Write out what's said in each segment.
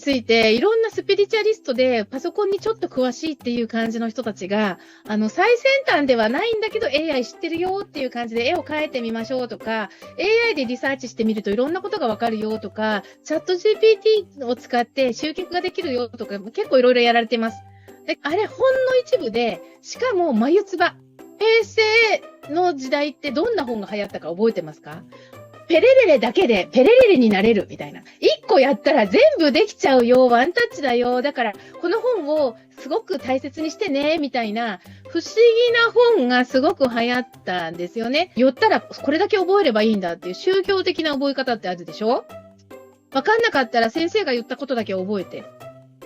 ついていろんなスピリチュアリストでパソコンにちょっと詳しいっていう感じの人たちが、最先端ではないんだけど AI 知ってるよっていう感じで絵を描いてみましょうとか、AI でリサーチしてみるといろんなことがわかるよとか、チャット GPT を使って集客ができるよとか、結構いろいろやられてます。で、あれほんの一部で、しかも眉唾。平成の時代ってどんな本が流行ったか覚えてますか？ペレレレだけでペレレレになれるみたいな。一個やったら全部できちゃうよ。ワンタッチだよ。だから、この本をすごく大切にしてね。みたいな、不思議な本がすごく流行ったんですよね。言ったら、これだけ覚えればいいんだっていう宗教的な覚え方ってあるでしょ？わかんなかったら先生が言ったことだけ覚えて。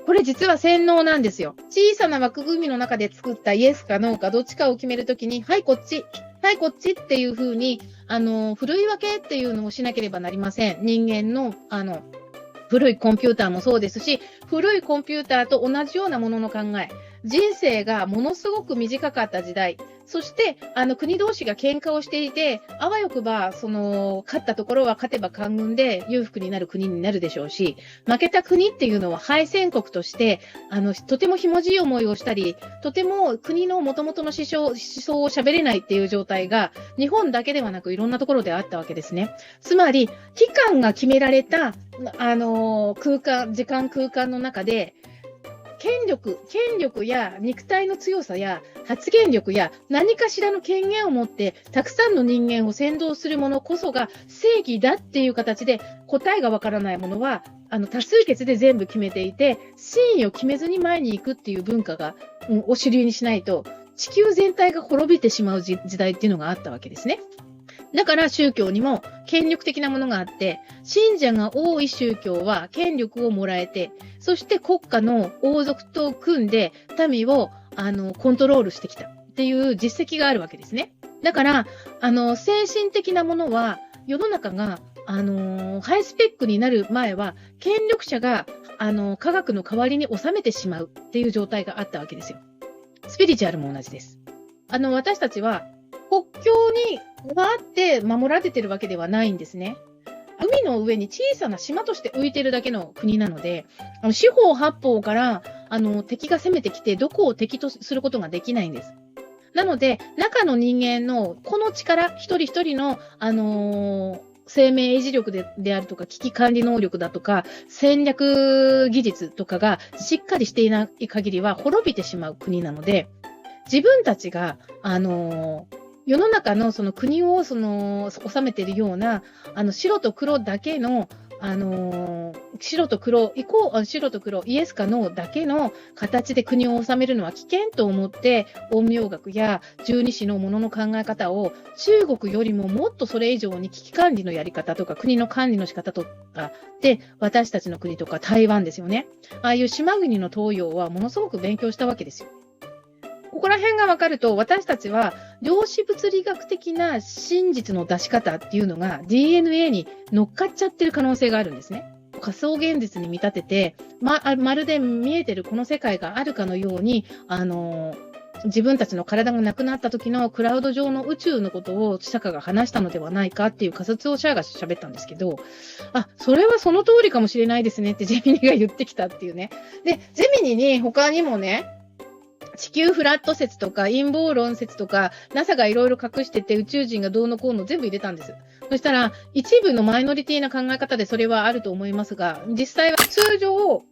これ実は洗脳なんですよ。小さな枠組みの中で作ったイエスかノーかどっちかを決めるときに、はい、こっち。はい、こっちっていう風に、ふるい分けっていうのをしなければなりません。人間の、古いコンピューターもそうですし、古いコンピューターと同じようなものの考え。人生がものすごく短かった時代。そして、国同士が喧嘩をしていて、あわよくば、勝ったところは勝てば官軍で裕福になる国になるでしょうし、負けた国っていうのは敗戦国として、とてもひもじい思いをしたり、とても国の元々の思想を喋れないっていう状態が、日本だけではなくいろんなところであったわけですね。つまり、期間が決められた、時間空間の中で、権力や肉体の強さや発言力や何かしらの権限を持ってたくさんの人間を先導するものこそが正義だっていう形で、答えがわからないものは多数決で全部決めていて、真意を決めずに前に行くっていう文化を主流にしないと地球全体が滅びてしまう時代っていうのがあったわけですね。だから宗教にも権力的なものがあって、信者が多い宗教は権力をもらえて、そして国家の王族と組んで民をコントロールしてきたっていう実績があるわけですね。だから、精神的なものは世の中がハイスペックになる前は権力者が科学の代わりに収めてしまうっていう状態があったわけですよ。スピリチュアルも同じです。私たちは国境があって守られてるわけではないんですね。海の上に小さな島として浮いてるだけの国なので、四方八方から敵が攻めてきてどこを敵とすることができないんです。なので、中の人間のこの力、一人一人の、生命維持力であるとか、危機管理能力だとか、戦略技術とかがしっかりしていない限りは滅びてしまう国なので、自分たちが、世の中のその国を治めているような、白と黒だけの、白と黒、イエスかノーだけの形で国を治めるのは危険と思って、陰陽学や十二支のものの考え方を中国よりももっとそれ以上に危機管理のやり方とか国の管理の仕方とかで、私たちの国とか台湾ですよね。ああいう島国の東洋はものすごく勉強したわけですよ。ここら辺が分かると、私たちは量子物理学的な真実の出し方っていうのが DNA に乗っかっちゃってる可能性があるんですね。仮想現実に見立てて、まるで見えてるこの世界があるかのように、自分たちの体がなくなった時のクラウド上の宇宙のことを釈迦が話したのではないかっていう仮説をシャアが喋ったんですけど、それはその通りかもしれないですねってジェミニが言ってきたっていうね。で、ジェミニに他にもね、地球フラット説とか陰謀論説とか NASA がいろいろ隠してて宇宙人がどうのこうの全部入れたんです。そしたら一部のマイノリティな考え方でそれはあると思いますが、実際は通常、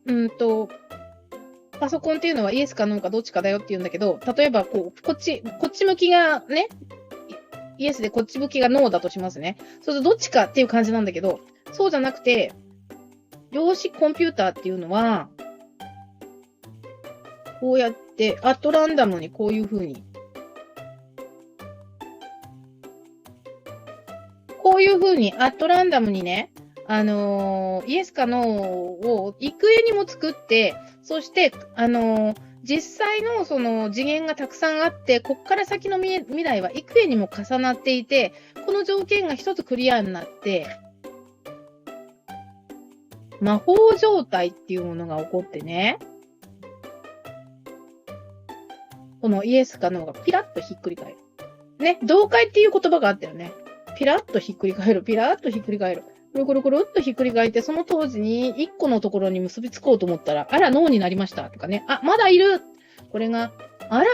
パソコンっていうのはイエスかノーかどっちかだよって言うんだけど、例えばこっち向きがね、イエスでこっち向きがノーだとしますね。そうするとどっちかっていう感じなんだけど、そうじゃなくて、量子コンピューターっていうのは、こうやって、アットランダムにこういう風に。こういう風にアットランダムにね、イエスかノーを幾重にも作って、そして、実際のその次元がたくさんあって、こっから先の未来は幾重にも重なっていて、この条件が一つクリアになって、魔法状態っていうものが起こってね、このイエスかノーがピラッとひっくり返る。ね、同解っていう言葉があったよね。ピラッとひっくり返る、ピラッとひっくり返る。くるくるくるっとひっくり返って、その当時に一個のところに結びつこうと思ったら、あら、脳になりましたとかね。あ、まだいる。これが、あら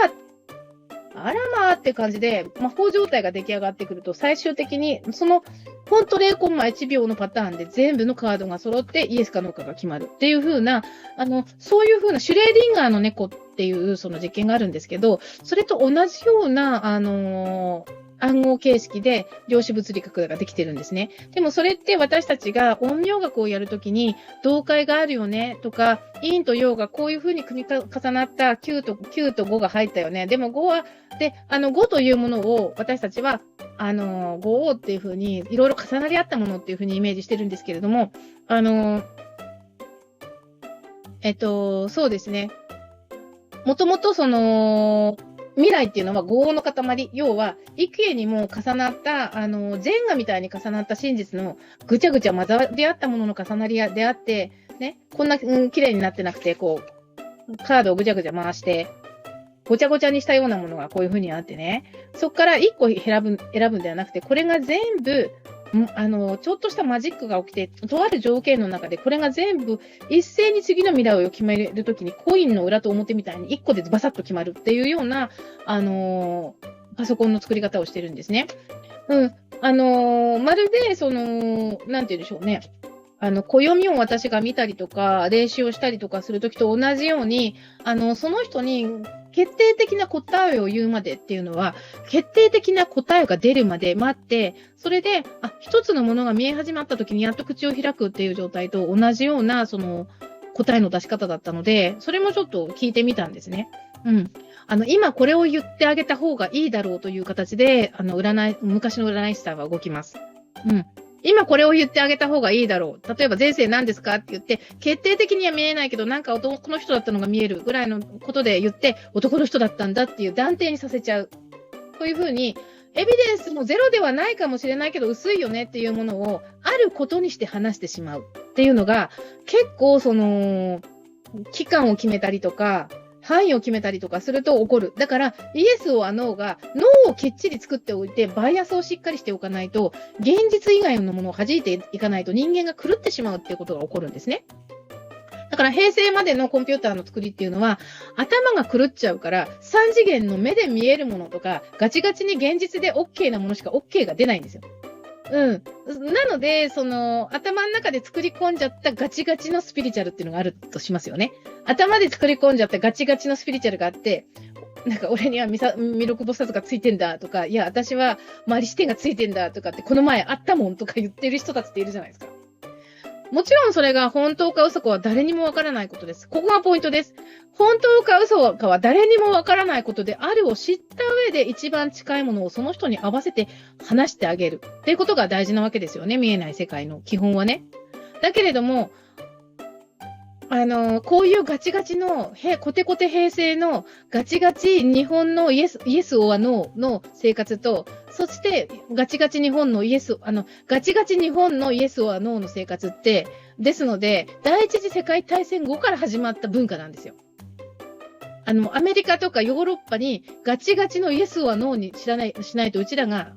まあって感じで、魔法状態が出来上がってくると、最終的に、ほんと0コンマ1秒のパターンで全部のカードが揃ってイエスかノーかが決まるっていう風な、そういう風なシュレーディンガーの猫っていうその実験があるんですけど、それと同じような、暗号形式で量子物理学ができてるんですね。でもそれって私たちが陰陽学をやるときに同解があるよねとか、陰と陽がこういう風に組み重なった9と5が入ったよね。でも5は、5というものを私たちは、5っていう風にいろいろ重なり合ったものっていう風にイメージしてるんですけれども、そうですね。もともと未来っていうのは業の塊。要は、幾重にも重なった、ジェンガみたいに重なった真実のぐちゃぐちゃ混ざり合ったものの重なりであって、ね、こんな、綺麗になってなくて、こう、カードをぐちゃぐちゃ回して、ごちゃごちゃにしたようなものがこういう風にあってね、そこから1個選ぶんではなくて、これが全部、ちょっとしたマジックが起きて、とある条件の中で、これが全部一斉に次の未来を決めるときに、コインの裏と表みたいに1個でバサッと決まるっていうような、パソコンの作り方をしてるんですね。うん。まるで、なんて言うんでしょうね。暦を私が見たりとか、練習をしたりとかするときと同じように、その人に決定的な答えを言うまでっていうのは、決定的な答えが出るまで待って、それで、一つのものが見え始まったときにやっと口を開くっていう状態と同じような、答えの出し方だったので、それもちょっと聞いてみたんですね。うん。今これを言ってあげた方がいいだろうという形で、昔の占い師さんは動きます。うん。今これを言ってあげた方がいいだろう。例えば前世何ですかって言って、決定的には見えないけど、なんか男の人だったのが見えるぐらいのことで言って、男の人だったんだっていう断定にさせちゃう。こういうふうに、エビデンスもゼロではないかもしれないけど、薄いよねっていうものを、あることにして話してしまうっていうのが、結構期間を決めたりとか、範囲を決めたりとかすると起こる。だから、イエスをノーが、脳をきっちり作っておいて、バイアスをしっかりしておかないと、現実以外のものを弾いていかないと人間が狂ってしまうっていうことが起こるんですね。だから平成までのコンピューターの作りっていうのは、頭が狂っちゃうから、3次元の目で見えるものとか、ガチガチに現実で OK なものしか OK が出ないんですよ。うん。なので、頭の中で作り込んじゃったガチガチのスピリチュアルっていうのがあるとしますよね。頭で作り込んじゃったガチガチのスピリチュアルがあって、なんか俺には弥勒菩薩がついてんだとか、いや、私はマリシテがついてんだとかって、この前あったもんとか言ってる人たちっているじゃないですか。もちろんそれが本当か嘘かは誰にもわからないことです。ここがポイントです。本当か嘘かは誰にもわからないことであるを知った上で一番近いものをその人に合わせて話してあげるっていうことが大事なわけですよね。見えない世界の基本はね。だけれども、こういうガチガチの、コテコテ平成のガチガチ日本のイエスオアノーの生活と、そしてガチガチ日本のガチガチ日本のイエスオアノーの生活って、ですので、第一次世界大戦後から始まった文化なんですよ。アメリカとかヨーロッパにガチガチのイエスオアノーにしないとうちらが、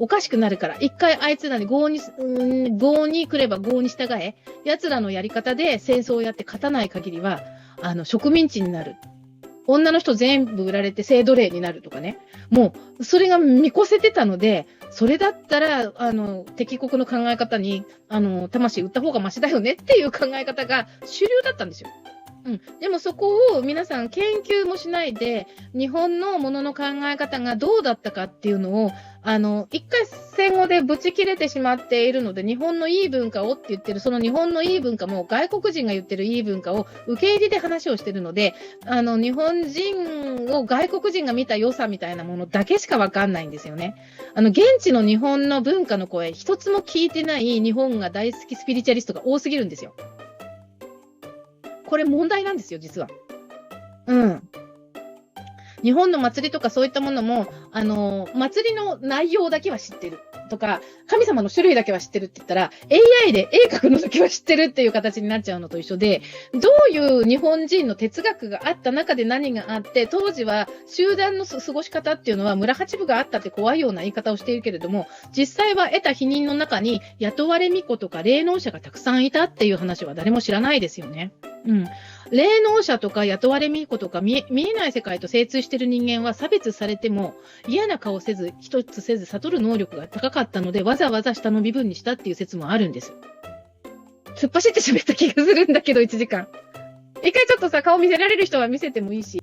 おかしくなるから、一回あいつらに合に来れば合に従え。奴らのやり方で戦争をやって勝たない限りは、植民地になる。女の人全部売られて性奴隷になるとかね。もう、それが見越せてたので、それだったら、敵国の考え方に、魂売った方がマシだよねっていう考え方が主流だったんですよ。うん。でもそこを皆さん研究もしないで、日本のものの考え方がどうだったかっていうのを、一回戦後でブチ切れてしまっているので、日本のいい文化をって言ってる、その日本のいい文化も外国人が言ってるいい文化を受け入れで話をしてるので、日本人を外国人が見た良さみたいなものだけしかわかんないんですよね。現地の日本の文化の声、一つも聞いてない日本が大好きスピリチュアリストが多すぎるんですよ。これ問題なんですよ、実は。うん。日本の祭りとかそういったものも、祭りの内容だけは知ってる。とか、神様の種類だけは知ってるって言ったら、AI で絵描くのだけは知ってるっていう形になっちゃうのと一緒で、どういう日本人の哲学があった中で何があって、当時は集団の過ごし方っていうのは村八部があったって怖いような言い方をしているけれども、実際は得た否認の中に雇われ巫女とか霊能者がたくさんいたっていう話は誰も知らないですよね。うん。霊能者とか雇われ巫女とか見えない世界と精通している人間は差別されても嫌な顔せず、一つせず悟る能力が高かったので、わざわざ下の身分にしたっていう説もあるんです。突っ走って喋った気がするんだけど、1時間。一回ちょっとさ、顔見せられる人は見せてもいいし。